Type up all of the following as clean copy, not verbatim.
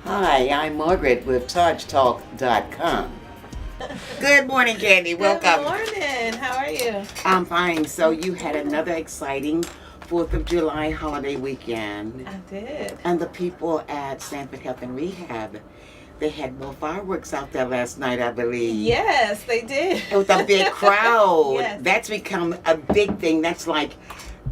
Hi, I'm Margaret with TAJTalk.com. Good morning, Candy. Welcome. Good morning. How are you? I'm fine. So you had another exciting 4th of July holiday weekend. I did. And the people at Sanford Health and Rehab, they had more fireworks out there last night, I believe. Yes, they did. It was a big crowd. Yes. That's become a big thing. That's like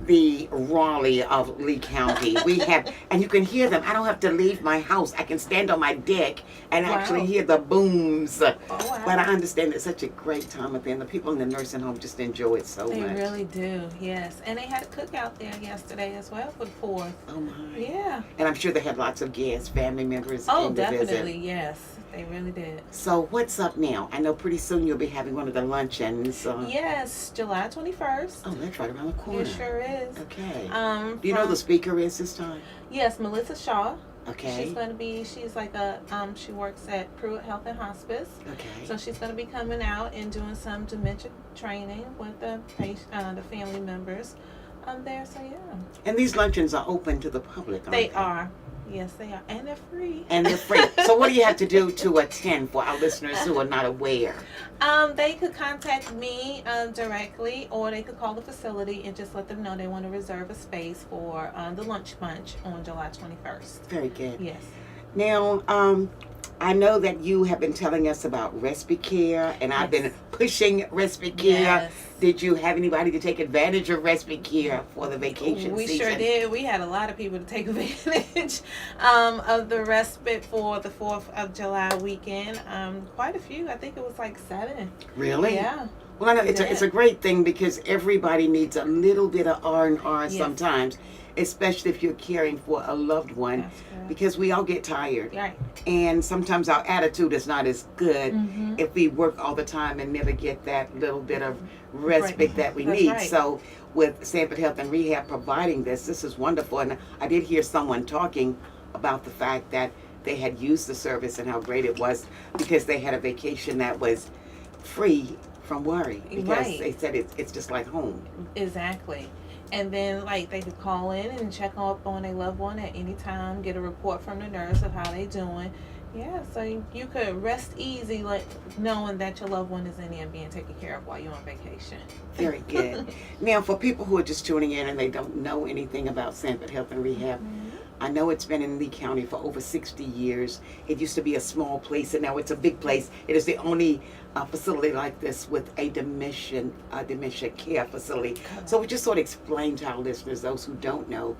the Raleigh of Lee County. We have, and you can hear them. I don't have to leave my house. I can stand on my deck and actually hear the booms. Oh, wow. But I understand it's such a great time at the end. The people in the nursing home just enjoy it so They much. really do, yes. And they had a cookout there yesterday as well for the 4th. Oh my. Yeah. And I'm sure they had lots of guests, family members. Oh, came to definitely, visit. yes. They really did. So what's up now? I know pretty soon you'll be having one of the luncheons. Yes, July 21st. Oh, that's right around the corner. It sure is. Okay. Do you know from- who the speaker is this time? Yes, Melissa Shaw. Okay. She's like a, she works at Pruitt Health and Hospice. Okay. So she's going to be coming out and doing some dementia training with the the family members there. So yeah. And these luncheons are open to the public, aren't They are. Yes, they are. And they're free. And they're free. So what do you have to do to attend for our listeners who are not aware? They could contact me directly, or they could call the facility and just let them know they want to reserve a space for the lunch bunch on July 21st. Very good. Yes. Now, I know that you have been telling us about respite care, and I've been pushing respite care. Yes. Did you have anybody to take advantage of respite care for the vacation We season? sure did. We had a lot of people to take advantage of the respite for the 4th of July weekend. Quite a few. I think it was like 7. Really? Yeah. Well, I know it's a great thing because everybody needs a little bit of R&R Yes. sometimes, especially if you're caring for a loved one, That's correct. because we all get tired. Right. And sometimes our attitude is not as good Mhm. if we work all the time and never get that little bit of respite Right. that we That's need. right. So with Sanford Health and Rehab providing this is wonderful. And I did hear someone talking about the fact that they had used the service and how great it was because they had a vacation that was free from worry. Because Right. they said it's just like home. Exactly. And then, like, they could call in and check up on a loved one at any time, get a report from the nurse of how they doing. Yeah, so you could rest easy, like, knowing that your loved one is in there and being taken care of while you're on vacation. Very good. Now, for people who are just tuning in and they don't know anything about Sanford Health and Rehab, I know it's been in Lee County for over 60 years. It used to be a small place, and now it's a big place. It is the only facility like this with a dementia care facility. So we just sort of explain to our listeners, those who don't know,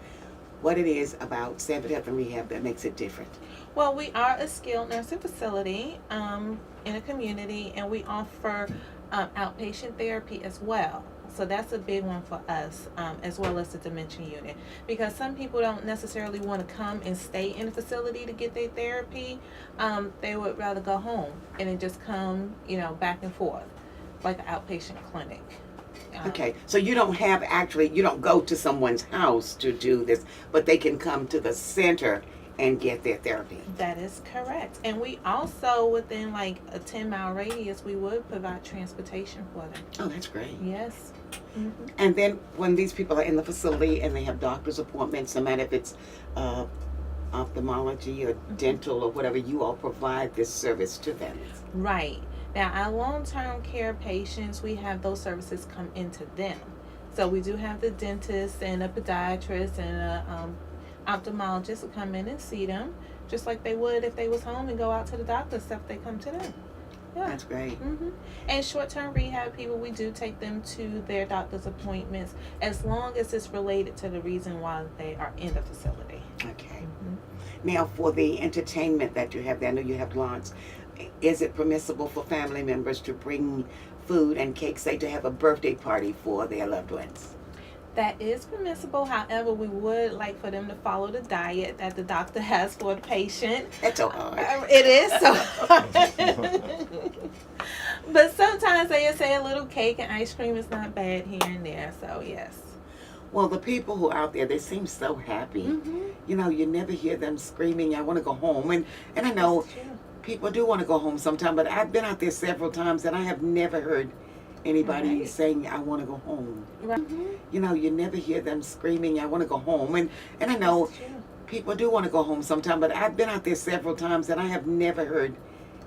what it is about Sanford Health and Rehab that makes it different. Well, we are a skilled nursing facility in a community, and we offer outpatient therapy as well. So that's a big one for us, as well as the dementia unit, because some people don't necessarily want to come and stay in the facility to get their therapy. They would rather go home and then just come, back and forth, like an outpatient clinic. Okay, so you don't go to someone's house to do this, but they can come to the center and get their therapy. That is correct. And we also, within like a 10-mile radius, we would provide transportation for them. Oh, that's great. Yes. Mm-hmm. And then when these people are in the facility and they have doctor's appointments, no matter if it's ophthalmology or dental or whatever, you all provide this service to them. Right. Now, our long-term care patients, we have those services come into them. So we do have the dentist and a podiatrist and a ophthalmologist will come in and see them, just like they would if they was home and go out to the doctor, except they come to them. Yeah. That's great. Mm-hmm. And short-term rehab people, we do take them to their doctor's appointments as long as it's related to the reason why they are in the facility. Okay. Now, for the entertainment that you have there, I know you have lots. Is it permissible for family members to bring food and cake, say to have a birthday party for their loved ones? That is permissible. However, we would like for them to follow the diet that the doctor has for the patient. That's so hard. It is so hard. But sometimes they say a little cake and ice cream is not bad here and there. So, yes. Well, the people who are out there, they seem so happy. Mm-hmm. You never hear them screaming, I want to go home. And I know people do want to go home sometime, but I've been out there several times and I have never heard anybody saying, I want to go home. Right. Mm-hmm. You never hear them screaming, I want to go home. And I know people do want to go home sometime, but I've been out there several times and I have never heard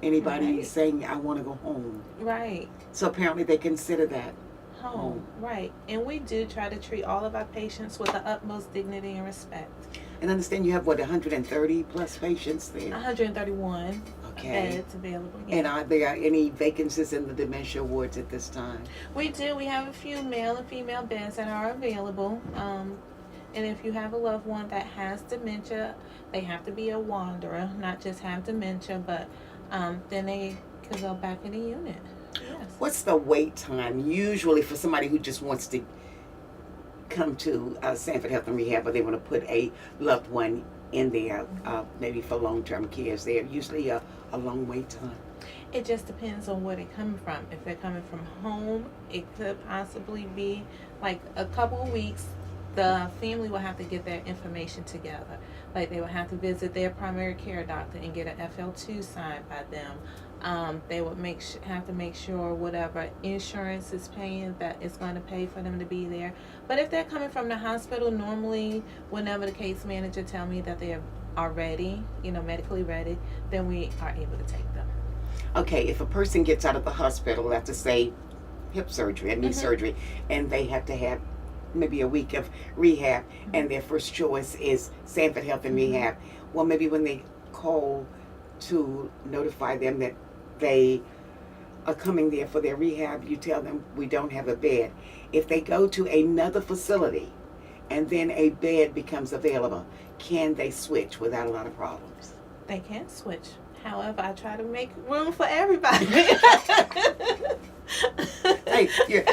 anybody Right. saying, I want to go home. Right. So apparently they consider that. Home. Right. And we do try to treat all of our patients with the utmost dignity and respect. And understand you have, what, 130 plus patients there? 131 Okay. beds available. Yeah. And are there any vacancies in the dementia wards at this time? We do. We have a few male and female beds that are available. And if you have a loved one that has dementia, they have to be a wanderer, not just have dementia, but then they could go back in the unit. Yes. What's the wait time usually for somebody who just wants to come to Sanford Health and Rehab, or they want to put a loved one in there, maybe for long-term care? Is there usually a long wait time? It just depends on where they're coming from. If they're coming from home, it could possibly be like a couple of weeks. The family will have to get their information together. Like they will have to visit their primary care doctor and get an FL2 signed by them. They would have to make sure whatever insurance is paying, that it's going to pay for them to be there. But if they're coming from the hospital, normally whenever the case manager tell me that they are ready, medically ready, then we are able to take them. Okay, if a person gets out of the hospital, let's just say hip surgery and knee surgery, and they have to have maybe a week of rehab, and their first choice is Sanford Health and Rehab, well, maybe when they call to notify them that they are coming there for their rehab, you tell them we don't have a bed. If they go to another facility and then a bed becomes available, can they switch without a lot of problems? They can switch. However, I try to make room for everybody. Hey,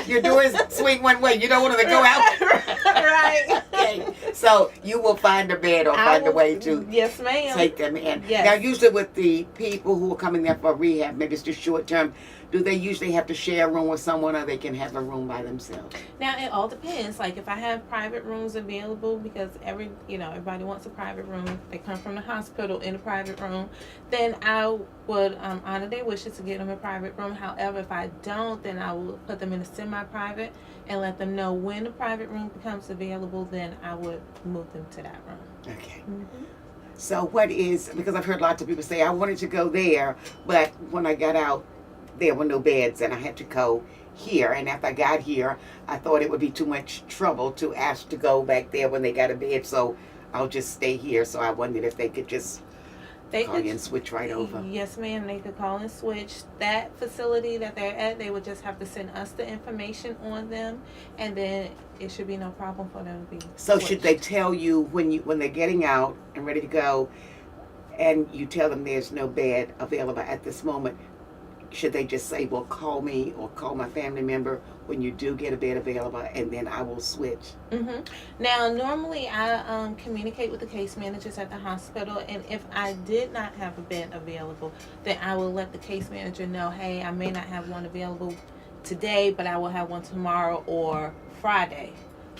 your doors swing one way. You don't want them to go out. Right. Okay. So you will find a bed or find a way to Yes, ma'am. take them in. Yes. Now, usually with the people who are coming there for rehab, maybe it's just short term, do they usually have to share a room with someone, or they can have a room by themselves? Now it all depends. Like if I have private rooms available, because everybody wants a private room. They come from the hospital in a private room, then I would honor their wishes to get them a private room. However, if I don't, then I will put them in a semi-private and let them know when the private room becomes available. Then I would move them to that room. Okay. Mm-hmm. So because I've heard lots of people say, I wanted to go there, but when I got out, there were no beds and I had to go here. And after I got here, I thought it would be too much trouble to ask to go back there when they got a bed, so I'll just stay here. So I wondered if they could just call you and switch right over. Yes, ma'am. They could call and switch. That facility that they're at, they would just have to send us the information on them, and then it should be no problem for them to be So switched. should they tell you when they're getting out and ready to go, and you tell them there's no bed available at this moment, should they just say, well, call me or call my family member when you do get a bed available, and then I will switch? Mm-hmm. Now, normally I communicate with the case managers at the hospital, and if I did not have a bed available, then I will let the case manager know, hey, I may not have one available today, but I will have one tomorrow or Friday,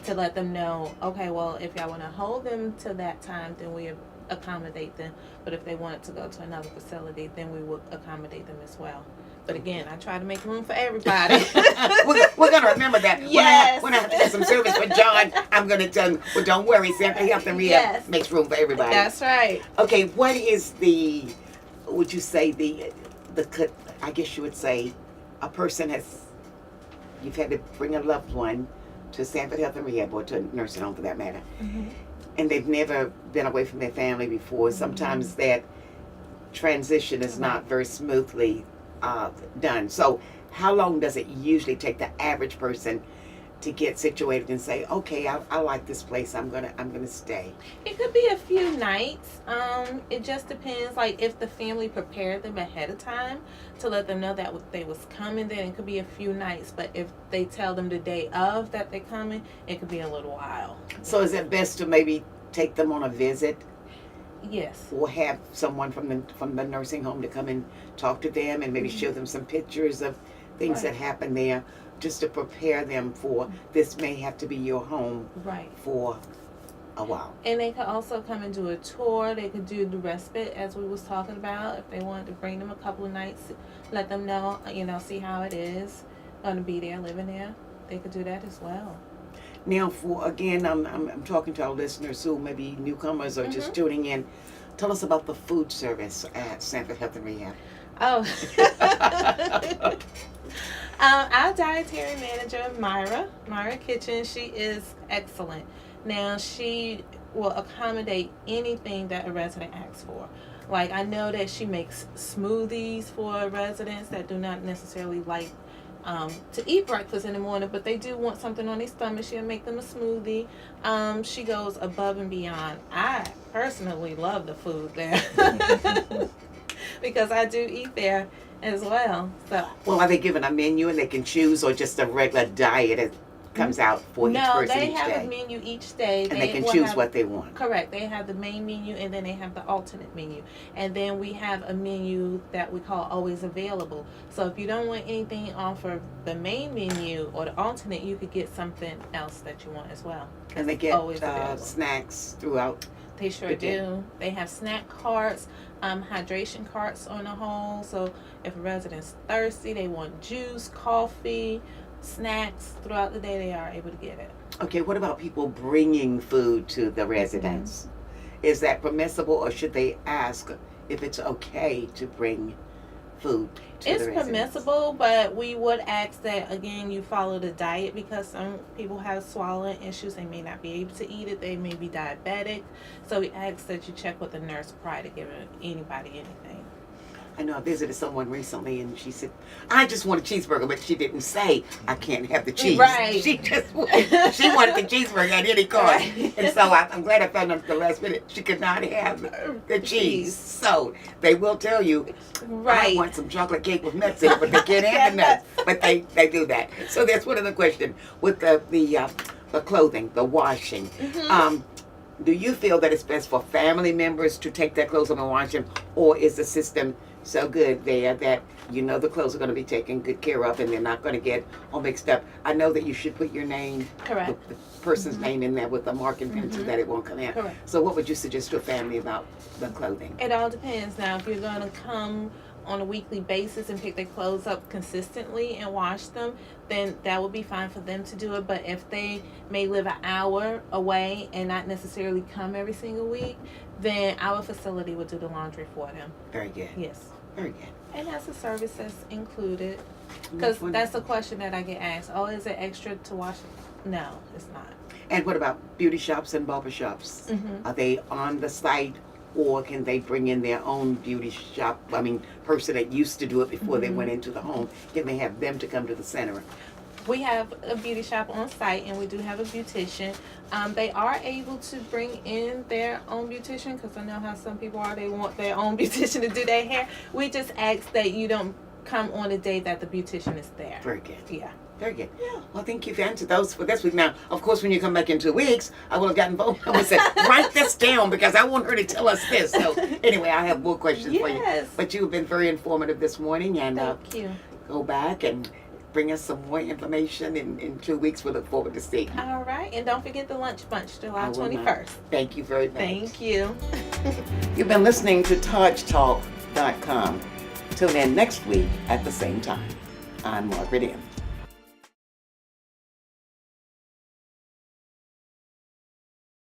to let them know, okay, well, if y'all want to hold them to that time, then we accommodate them. But if they wanted to go to another facility, then we would accommodate them as well. But again, I try to make room for everybody. we're going to remember that. Yes. When I have to do some service for John, I'm going to tell him, well, don't worry, Sanford Health and Rehab Yes. makes room for everybody. That's right. Okay, what is would you say I guess you would say a person you've had to bring a loved one to Sanford Health and Rehab, or to a nursing home for that matter, Mm-hmm. and they've never been away from their family before. Sometimes that transition is not very smoothly done. So how long does it usually take the average person to get situated and say, okay, I like this place, I'm gonna stay? It could be a few nights. It just depends. Like if the family prepared them ahead of time to let them know that they was coming, then it could be a few nights. But if they tell them the day of that they're coming, it could be a little while. So is it best to maybe take them on a visit, Yes. or have someone from the nursing home to come and talk to them and maybe show them some pictures of things Right. that happen there, just to prepare them for this may have to be your home Right. for a while? And they could also come and do a tour. They could do the respite, as we was talking about. If they wanted to bring them a couple of nights, let them know, see how it is going to be there, living there. They could do that as well. Now, for again, I'm talking to our listeners who may be newcomers or just tuning in. Tell us about the food service at Sanford Health and Rehab. Oh. Our dietary manager, Myra Kitchen, she is excellent. Now, she will accommodate anything that a resident asks for. Like, I know that she makes smoothies for residents that do not necessarily like to eat breakfast in the morning, but they do want something on their stomach. She'll make them a smoothie. She goes above and beyond. I personally love the food there because I do eat there as well. So, well, are they given a menu and they can choose, or just a regular diet that comes out for each person each day? No, they have a menu each day. And they can choose what they want. Correct. They have the main menu, and then they have the alternate menu. And then we have a menu that we call always available. So if you don't want anything off of the main menu or the alternate, you could get something else that you want as well. And they get snacks throughout. They sure do. They have snack carts, hydration carts on the whole. So if a resident's thirsty, they want juice, coffee, snacks throughout the day, they are able to get it. Okay, what about people bringing food to the residents? Is that permissible, or should they ask if it's okay to bring food to the residents? It's permissible, but we would ask that, again, you follow the diet, because some people have swallowing issues. They may not be able to eat it. They may be diabetic. So we ask that you check with the nurse prior to giving anybody anything. I know I visited someone recently, and she said, I just want a cheeseburger, but she didn't say I can't have the cheese. Right. She just wanted the cheeseburger at any cost. Right. And so I'm glad I found out at the last minute she could not have the cheese. So they will tell you, I want some chocolate cake with nuts in it, but they can't have the nuts. But they do that. So that's one of the questions with the clothing, the washing. Do you feel that it's best for family members to take their clothes home and wash them, or is the system so good there that you know the clothes are going to be taken good care of and they're not going to get all mixed up? I know that you should put your name, correct, the person's name in there with the marking pen so that it won't come in. Correct. So what would you suggest to a family about the clothing? It all depends. Now, if you're going to come on a weekly basis and pick their clothes up consistently and wash them, then that would be fine for them to do it. But if they may live an hour away and not necessarily come every single week, then our facility would do the laundry for them. Very good. Yes. Very good. And that's a service that's included. Because that's a question that I get asked. Oh, is it extra to wash it? No, it's not. And what about beauty shops and barber shops? Are they on the site, or can they bring in their own beauty shop? I mean, person that used to do it before they went into the home. Can they have them to come to the center? We have a beauty shop on site, and we do have a beautician. They are able to bring in their own beautician, because I know how some people are. They want their own beautician to do their hair. We just ask that you don't come on the day that the beautician is there. Very good. Yeah. Very good. Yeah. Well, I think you've answered those for this week. Now, of course, when you come back in 2 weeks, I will have gotten phone numbers and said, write this down because I want her to tell us this. So anyway, I have more questions for you. But you've been very informative this morning, and thank you. Go back and bring us some more information in 2 weeks. We look forward to seeing you. All right. And don't forget the lunch bunch, July 21st. Thank you very much. Thank you. You've been listening to TAJTalk.com. Tune in next week at the same time. I'm Margaret M.